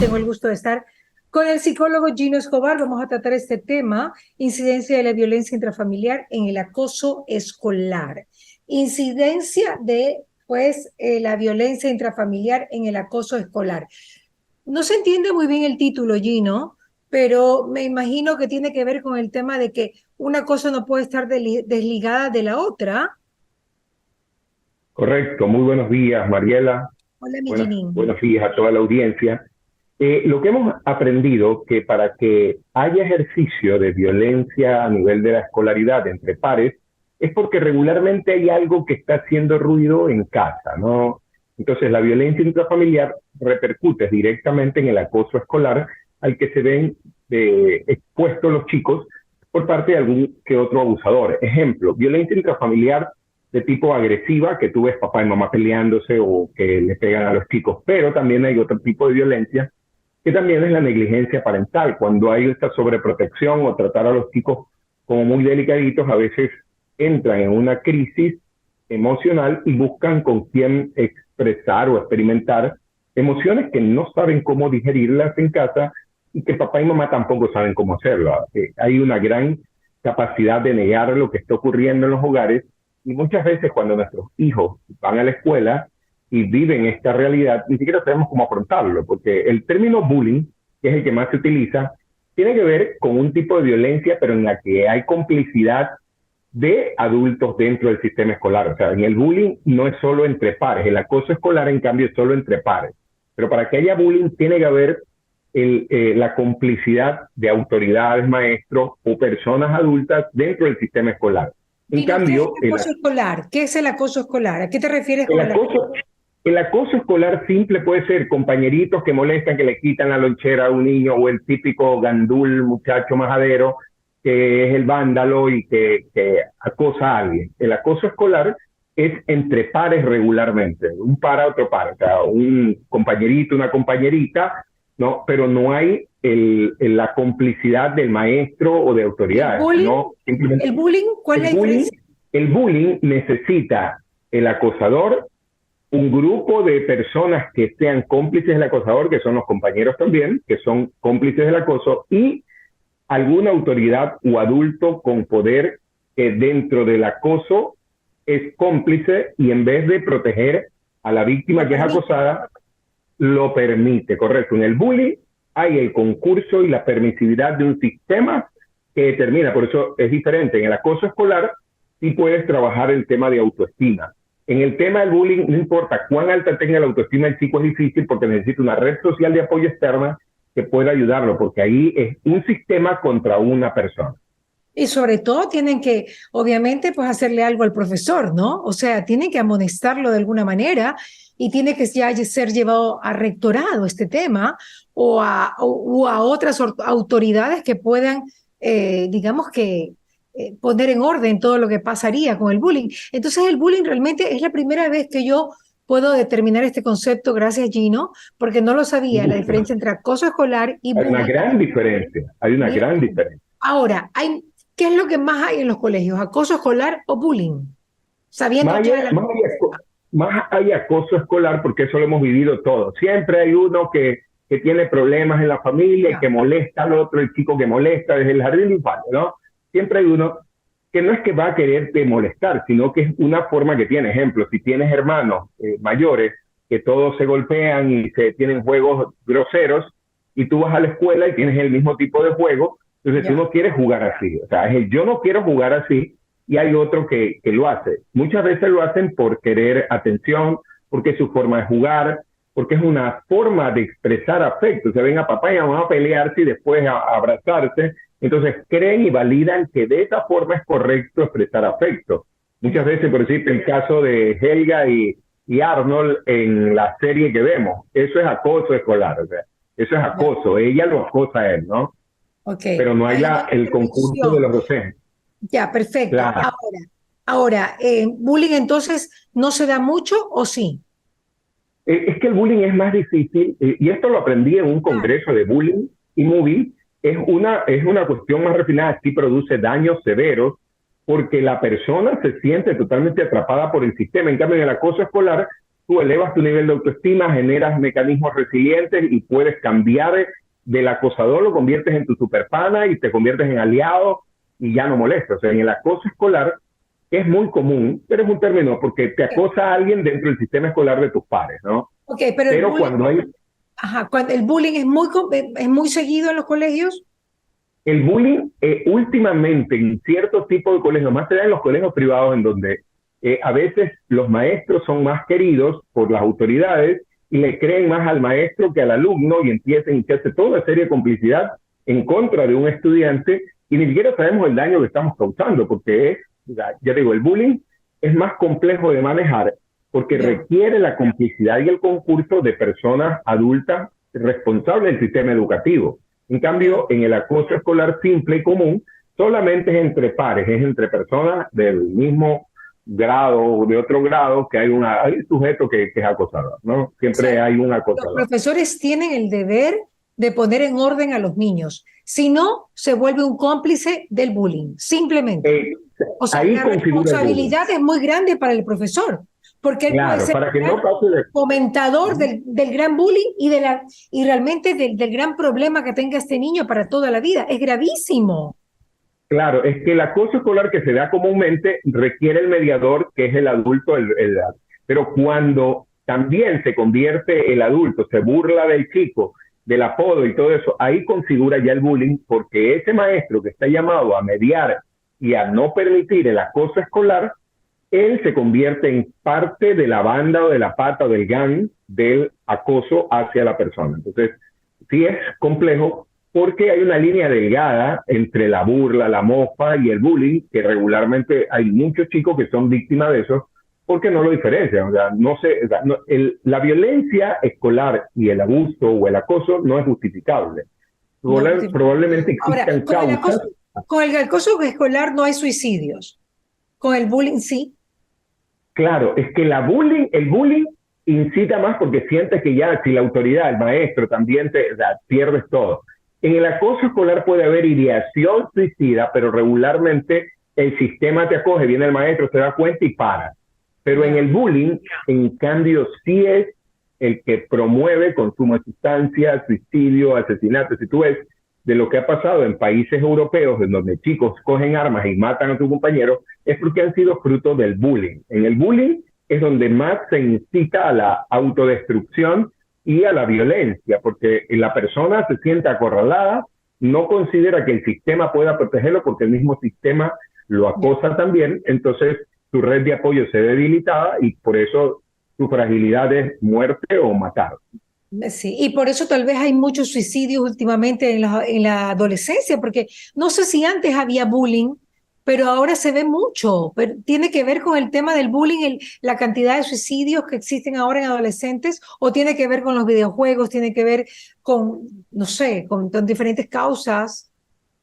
tengo el gusto de estar con el psicólogo Gino Escobar. Vamos a tratar este tema, incidencia de la violencia intrafamiliar en el acoso escolar. Incidencia de, la violencia intrafamiliar en el acoso escolar. No se entiende muy bien el título, Gino, pero me imagino que tiene que ver con el tema de que una cosa no puede estar desligada de la otra. Correcto, muy buenos días, Mariela. Hola, mi Ginin. Buenos días a toda la audiencia. Lo que hemos aprendido que para que haya ejercicio de violencia a nivel de la escolaridad entre pares es porque regularmente hay algo que está haciendo ruido en casa, ¿no? Entonces la violencia intrafamiliar repercute directamente en el acoso escolar al que se ven expuestos los chicos por parte de algún que otro abusador. Ejemplo, violencia intrafamiliar de tipo agresiva, que tú ves papá y mamá peleándose o que le pegan a los chicos, pero también hay otro tipo de violencia que también es la negligencia parental, cuando hay esta sobreprotección o tratar a los chicos como muy delicaditos, a veces entran en una crisis emocional y buscan con quién expresar o experimentar emociones que no saben cómo digerirlas en casa y que papá y mamá tampoco saben cómo hacerlo. Hay una gran capacidad de negar lo que está ocurriendo en los hogares y muchas veces cuando nuestros hijos van a la escuela y viven esta realidad, ni siquiera sabemos cómo afrontarlo, porque el término bullying, que es el que más se utiliza, tiene que ver con un tipo de violencia, pero en la que hay complicidad de adultos dentro del sistema escolar. O sea, en el bullying no es solo entre pares, el acoso escolar, en cambio, es solo entre pares. Pero para que haya bullying tiene que haber la complicidad de autoridades, maestros o personas adultas dentro del sistema escolar. En cambio, ¿qué es el acoso escolar? ¿Qué es el acoso escolar? ¿A qué te refieres con el acoso escolar simple puede ser compañeritos que molestan, que le quitan la lonchera a un niño, o el típico gandul, muchacho majadero, que es el vándalo y que acosa a alguien. El acoso escolar es entre pares regularmente, un par a otro par, o sea, un compañerito, una compañerita, ¿no? Pero no hay la complicidad del maestro o de autoridades. ¿El bullying? ¿No? ¿El bullying? ¿Cuál es la diferencia? El bullying necesita el acosador, un grupo de personas que sean cómplices del acosador, que son los compañeros también, que son cómplices del acoso, y alguna autoridad o adulto con poder que dentro del acoso es cómplice y en vez de proteger a la víctima que es acosada, lo permite, correcto. En el bullying hay el concurso y la permisividad de un sistema que determina, por eso es diferente. En el acoso escolar sí puedes trabajar el tema de autoestima. En el tema del bullying, no importa cuán alta tenga la autoestima el chico, es difícil porque necesita una red social de apoyo externa que pueda ayudarlo, porque ahí es un sistema contra una persona. Y sobre todo tienen que, obviamente, pues hacerle algo al profesor, ¿no? O sea, tienen que amonestarlo de alguna manera y tiene que ya ser llevado a rectorado este tema o a otras autoridades que puedan, digamos que, poner en orden todo lo que pasaría con el bullying. Entonces, el bullying realmente es la primera vez que yo puedo determinar este concepto, gracias Gino, porque no lo sabía, la diferencia entre acoso escolar y bullying. Hay una gran diferencia, hay una gran diferencia. Ahora, ¿qué es lo que más hay en los colegios? ¿Acoso escolar o bullying? Sabiendo más hay acoso escolar porque eso lo hemos vivido todos. Siempre hay uno que tiene problemas en la familia y que molesta al otro, el chico que molesta desde el jardín de infantes, ¿no? Siempre hay uno que no es que va a quererte molestar, sino que es una forma que tiene. Ejemplo, si tienes hermanos mayores que todos se golpean y se tienen juegos groseros y tú vas a la escuela y tienes el mismo tipo de juego, entonces tú no quieres jugar así. O sea, es yo no quiero jugar así y hay otro que lo hace. Muchas veces lo hacen por querer atención, porque es su forma de jugar, porque es una forma de expresar afecto. Se ven a papá y a mamá a pelearse y después a abrazarse. Entonces creen y validan que de esa forma es correcto expresar afecto. Muchas veces, por ejemplo, el caso de Helga y Arnold en la serie que vemos, eso es acoso escolar, o sea, eso es acoso, ella lo acosa a él, ¿no? Okay. Pero no hay el concurso de los docentes. Ya, perfecto. Claro. Ahora, ¿bullying entonces no se da mucho o sí? Es que el bullying es más difícil, y esto lo aprendí en un congreso de bullying y moving. Es una cuestión más refinada, sí produce daños severos porque la persona se siente totalmente atrapada por el sistema. En cambio, en el acoso escolar, tú elevas tu nivel de autoestima, generas mecanismos resilientes y puedes cambiar del acosador, lo conviertes en tu superpana y te conviertes en aliado y ya no molesta. O sea, en el acoso escolar es muy común, pero es un término porque te acosa a alguien dentro del sistema escolar de tus pares, ¿no? Ok, pero Pero cuando hay... Ajá, cuando el bullying es muy seguido en los colegios. El bullying últimamente en ciertos tipos de colegios, más allá en los colegios privados en donde a veces los maestros son más queridos por las autoridades y le creen más al maestro que al alumno y empiezan a echarse toda una serie de complicidad en contra de un estudiante y ni siquiera sabemos el daño que estamos causando porque es, ya digo, el bullying es más complejo de manejar porque requiere la complicidad y el concurso de personas adultas responsables del sistema educativo. En cambio, en el acoso escolar simple y común, solamente es entre pares, es entre personas del mismo grado o de otro grado que hay un sujeto que es acosador, ¿no? Siempre hay un acosador. Los profesores tienen el deber de poner en orden a los niños. Si no, se vuelve un cómplice del bullying, simplemente. O sea, la responsabilidad es muy grande para el profesor, porque él puede ser fomentador del gran bullying y realmente del gran problema que tenga este niño para toda la vida. Es gravísimo. Claro, es que el acoso escolar que se da comúnmente requiere el mediador, que es el adulto, pero cuando también se convierte el adulto, se burla del chico, del apodo y todo eso, ahí configura ya el bullying, porque ese maestro que está llamado a mediar y a no permitir el acoso escolar, él se convierte en parte de la banda o de la pata o del gang del acoso hacia la persona. Entonces, sí es complejo porque hay una línea delgada entre la burla, la mofa y el bullying, que regularmente hay muchos chicos que son víctimas de eso porque no lo diferencian. O sea, no sé, o sea, la violencia escolar y el abuso o el acoso no es justificable. Probablemente existan causas. Con el acoso escolar no hay suicidios. Con el bullying sí. Claro, es que el bullying incita más porque sientes que ya si la autoridad, el maestro también pierdes todo. En el acoso escolar puede haber ideación suicida, pero regularmente el sistema te acoge, viene el maestro, se da cuenta y para. Pero en el bullying, en cambio, sí es el que promueve consumo de sustancias, suicidio, asesinato. Si tú ves de lo que ha pasado en países europeos, en donde chicos cogen armas y matan a sus compañeros, es porque han sido fruto del bullying. En el bullying es donde más se incita a la autodestrucción y a la violencia, porque la persona se siente acorralada, no considera que el sistema pueda protegerlo porque el mismo sistema lo acosa también, entonces su red de apoyo se debilitada y por eso su fragilidad es muerte o matar. Sí, y por eso tal vez hay muchos suicidios últimamente en la adolescencia, porque no sé si antes había bullying, pero ahora se ve mucho. Pero tiene que ver con el tema del bullying, la cantidad de suicidios que existen ahora en adolescentes, o tiene que ver con los videojuegos, tiene que ver con, no sé, con diferentes causas.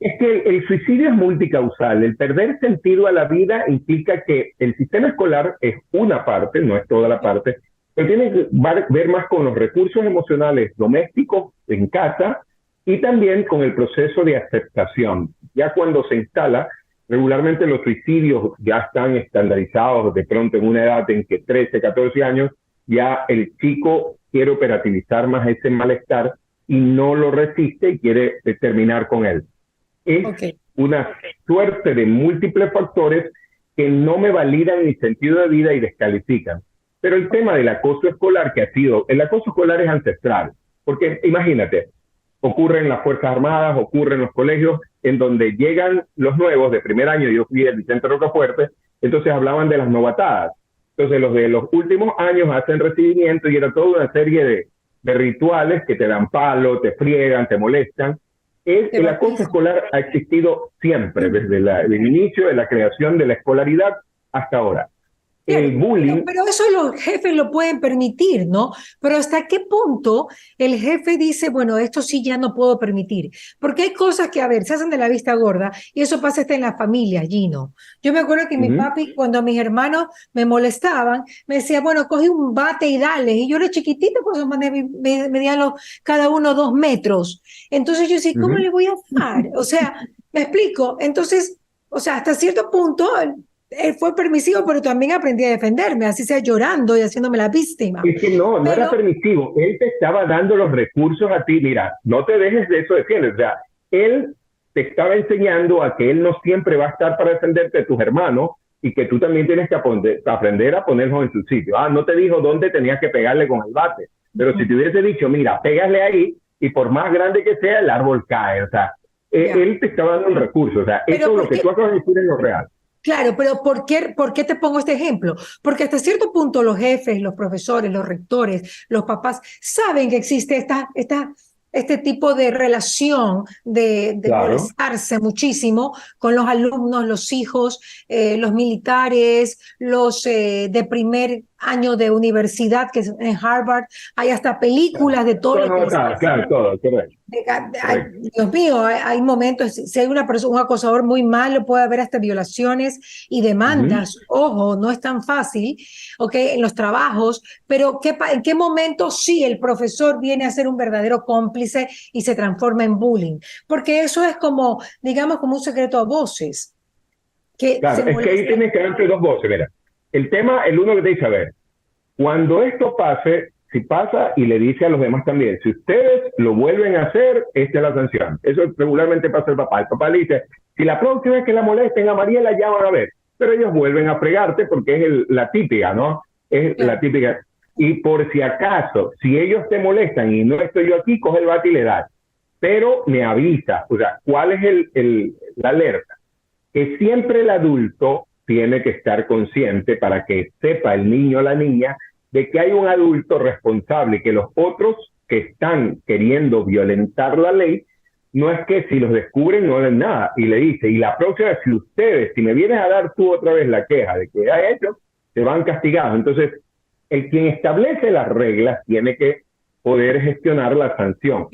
Es que el suicidio es multicausal. El perder sentido a la vida implica que el sistema escolar es una parte, no es toda la parte, pero tiene que ver más con los recursos emocionales domésticos en casa y también con el proceso de aceptación. Ya cuando se instala, regularmente los suicidios ya están estandarizados de pronto en una edad en que 13, 14 años, ya el chico quiere operativizar más ese malestar y no lo resiste y quiere terminar con él. Es una suerte de múltiples factores que no me validan mi sentido de vida y descalifican. Pero el tema del acoso escolar el acoso escolar es ancestral, porque imagínate, ocurre en las Fuerzas Armadas, ocurre en los colegios, en donde llegan los nuevos de primer año, yo fui del Vicente Rocafuerte, entonces hablaban de las novatadas. Entonces los de los últimos años hacen recibimiento y era toda una serie de rituales que te dan palo, te friegan, te molestan. El acoso escolar ha existido siempre, desde el inicio de la creación de la escolaridad hasta ahora. El bullying... Pero eso los jefes lo pueden permitir, ¿no? Pero ¿hasta qué punto el jefe dice, bueno, esto sí ya no puedo permitir? Porque hay cosas que, a ver, se hacen de la vista gorda y eso pasa hasta en la familia, Gino. Yo me acuerdo que mi papi, cuando mis hermanos me molestaban, me decía, bueno, coge un bate y dale. Y yo era chiquitita, pues medían cada uno 2 metros. Entonces yo decía, ¿cómo le voy a dar? O sea, me explico. Entonces, o sea, hasta cierto punto... fue permisivo, pero también aprendí a defenderme, así sea llorando y haciéndome la víctima. Es que no Pero, era permisivo. Él te estaba dando los recursos a ti. Mira, no te dejes de eso, defiendes. O sea, él te estaba enseñando a que él no siempre va a estar para defenderte de tus hermanos y que tú también tienes que aprender a ponerlos en su sitio. Ah, no te dijo dónde tenías que pegarle con el bate, pero si te hubiese dicho, mira, pégale ahí y por más grande que sea, el árbol cae. O sea, él te estaba dando un recurso. O sea, eso lo que tú acabas de decir es lo real. Claro, pero ¿por qué te pongo este ejemplo? Porque hasta cierto punto los jefes, los profesores, los rectores, los papás saben que existe este tipo de relación de Claro. molestarse muchísimo con los alumnos, los hijos, los militares, los de primer año de universidad, que es en Harvard. Hay hasta películas de todo lo que claro, todo, correcto. Dios mío, hay momentos, si hay un acosador muy malo, puede haber hasta violaciones y demandas. Ojo, no es tan fácil, ¿ok? En los trabajos, pero ¿en qué momento sí el profesor viene a ser un verdadero cómplice y se transforma en bullying? Porque eso es como, digamos, como un secreto a voces. Claro, es que ahí tienes que dar entre dos voces, mira. El tema, el uno que te dice, a ver, cuando esto pase, si pasa y le dice a los demás también, si ustedes lo vuelven a hacer, esta es la sanción. Eso regularmente pasa el papá. El papá le dice, si la próxima vez que la molesten a Mariela, ya van a ver. Pero ellos vuelven a fregarte porque es la típica, ¿no? Es la típica. Y por si acaso, si ellos te molestan y no estoy yo aquí, coge el bate y le das. Pero me avisa, o sea, ¿cuál es la alerta? Que siempre el adulto tiene que estar consciente para que sepa el niño o la niña de que hay un adulto responsable y que los otros que están queriendo violentar la ley, no es que si los descubren no hagan nada. Y le dice, y la próxima, si me vienes a dar tú otra vez la queja de que ha hecho, te van castigados. Entonces, el quien establece las reglas tiene que poder gestionar la sanción.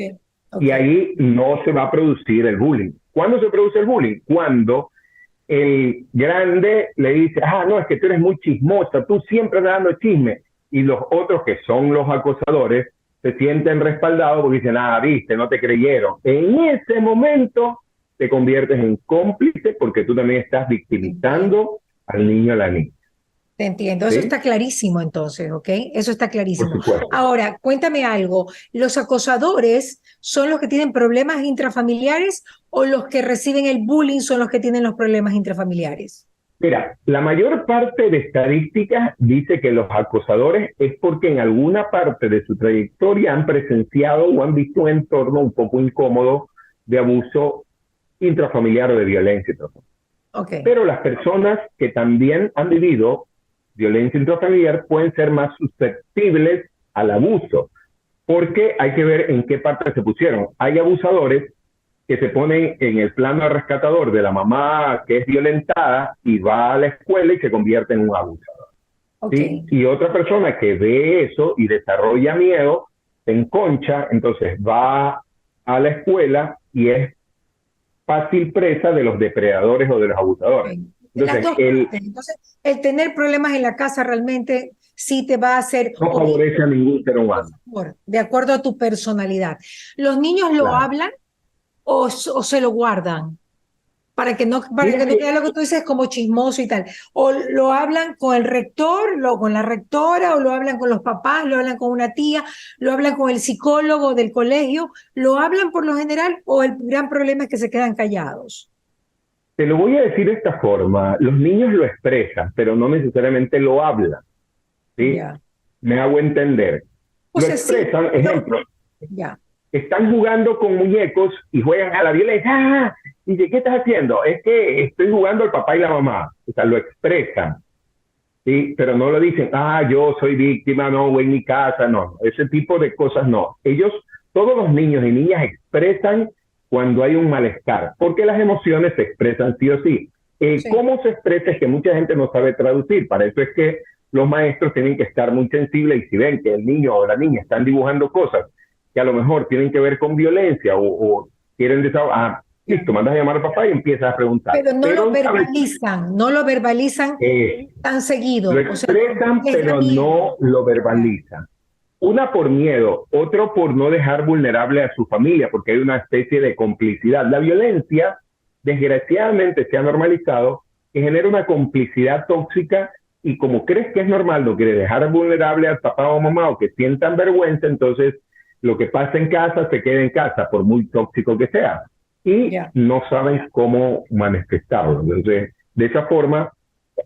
Y ahí no se va a producir el bullying. ¿Cuándo se produce el bullying? Cuando el grande le dice, no, es que tú eres muy chismosa, tú siempre estás dando chisme. Y los otros, que son los acosadores, se sienten respaldados porque dicen, viste, no te creyeron. En ese momento te conviertes en cómplice porque tú también estás victimizando al niño o la niña. Te entiendo, eso está clarísimo entonces, ¿ok? Eso está clarísimo. Ahora, cuéntame algo, ¿los acosadores son los que tienen problemas intrafamiliares o los que reciben el bullying son los que tienen los problemas intrafamiliares? Mira, la mayor parte de estadísticas dice que los acosadores es porque en alguna parte de su trayectoria han presenciado o han visto un entorno un poco incómodo de abuso intrafamiliar o de violencia. Pero las personas que también han vivido violencia intrafamiliar pueden ser más susceptibles al abuso, porque hay que ver en qué parte se pusieron. Hay abusadores que se ponen en el plano rescatador de la mamá que es violentada y va a la escuela y se convierte en un abusador. ¿Sí? Y otra persona que ve eso y desarrolla miedo, se enconcha, entonces va a la escuela y es fácil presa de los depredadores o de los abusadores. Entonces, el tener problemas en la casa realmente sí te va a hacer... No favorece a ningún ser humano. De acuerdo a tu personalidad. ¿Los niños lo hablan o se lo guardan? Para que no quede lo que tú dices como chismoso y tal. O lo hablan con el rector, con la rectora, o lo hablan con los papás, lo hablan con una tía, lo hablan con el psicólogo del colegio. ¿Lo hablan por lo general o el gran problema es que se quedan callados? Te lo voy a decir de esta forma. Los niños lo expresan, pero no necesariamente lo hablan. ¿Sí? Me hago entender. Lo expresan, ejemplo. Están jugando con muñecos y juegan a la violencia. Dice, ¿qué estás haciendo? Es que estoy jugando al papá y la mamá. O sea, lo expresan. ¿Sí? Pero no lo dicen, yo soy víctima, no, voy en mi casa, no. Ese tipo de cosas no. Todos los niños y niñas expresan cuando hay un malestar, porque las emociones se expresan sí o sí. ¿Cómo se expresa? Es que mucha gente no sabe traducir. Para eso es que los maestros tienen que estar muy sensibles y si ven que el niño o la niña están dibujando cosas que a lo mejor tienen que ver con violencia o quieren decir, listo, mandas a llamar al papá y empiezas a preguntar. Pero no lo verbalizan tan seguido. Lo expresan, pero no lo verbalizan. Una por miedo, otro por no dejar vulnerable a su familia, porque hay una especie de complicidad. La violencia, desgraciadamente, se ha normalizado que genera una complicidad tóxica y como crees que es normal, no quieres dejar vulnerable al papá o mamá o que sientan vergüenza, entonces lo que pasa en casa se queda en casa, por muy tóxico que sea. Y no saben cómo manifestarlo. Entonces, de esa forma,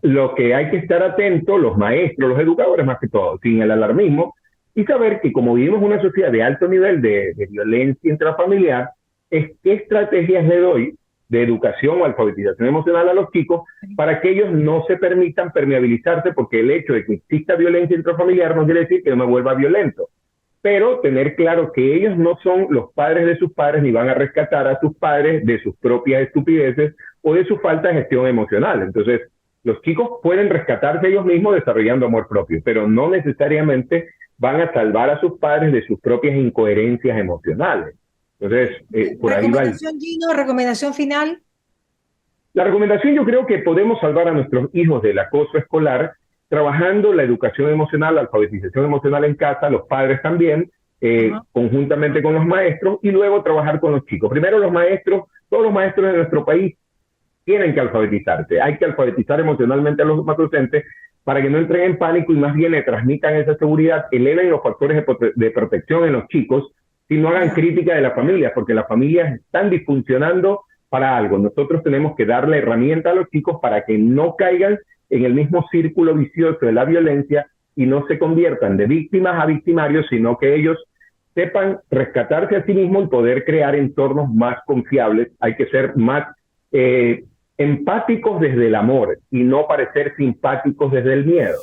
lo que hay que estar atento, los maestros, los educadores más que todo, sin el alarmismo, y saber que como vivimos una sociedad de alto nivel de violencia intrafamiliar, es qué estrategias le doy de educación o alfabetización emocional a los chicos para que ellos no se permitan permeabilizarse, porque el hecho de que exista violencia intrafamiliar no quiere decir que yo me vuelva violento, pero tener claro que ellos no son los padres de sus padres ni van a rescatar a sus padres de sus propias estupideces o de su falta de gestión emocional. Entonces, los chicos pueden rescatarse ellos mismos desarrollando amor propio, pero no necesariamente van a salvar a sus padres de sus propias incoherencias emocionales. Entonces, por ahí va. ¿Recomendación, Gino? ¿Recomendación final? La recomendación, yo creo que podemos salvar a nuestros hijos del acoso escolar trabajando la educación emocional, la alfabetización emocional en casa, los padres también, conjuntamente con los maestros, y luego trabajar con los chicos. Primero los maestros, todos los maestros de nuestro país tienen que alfabetizarse. Hay que alfabetizar emocionalmente a los docentes para que no entren en pánico y más bien le transmitan esa seguridad, eleven los factores de protección en los chicos y no hagan crítica de las familias, porque las familias están disfuncionando para algo. Nosotros tenemos que darle herramienta a los chicos para que no caigan en el mismo círculo vicioso de la violencia y no se conviertan de víctimas a victimarios, sino que ellos sepan rescatarse a sí mismos y poder crear entornos más confiables. Hay que ser más empáticos desde el amor y no parecer simpáticos desde el miedo.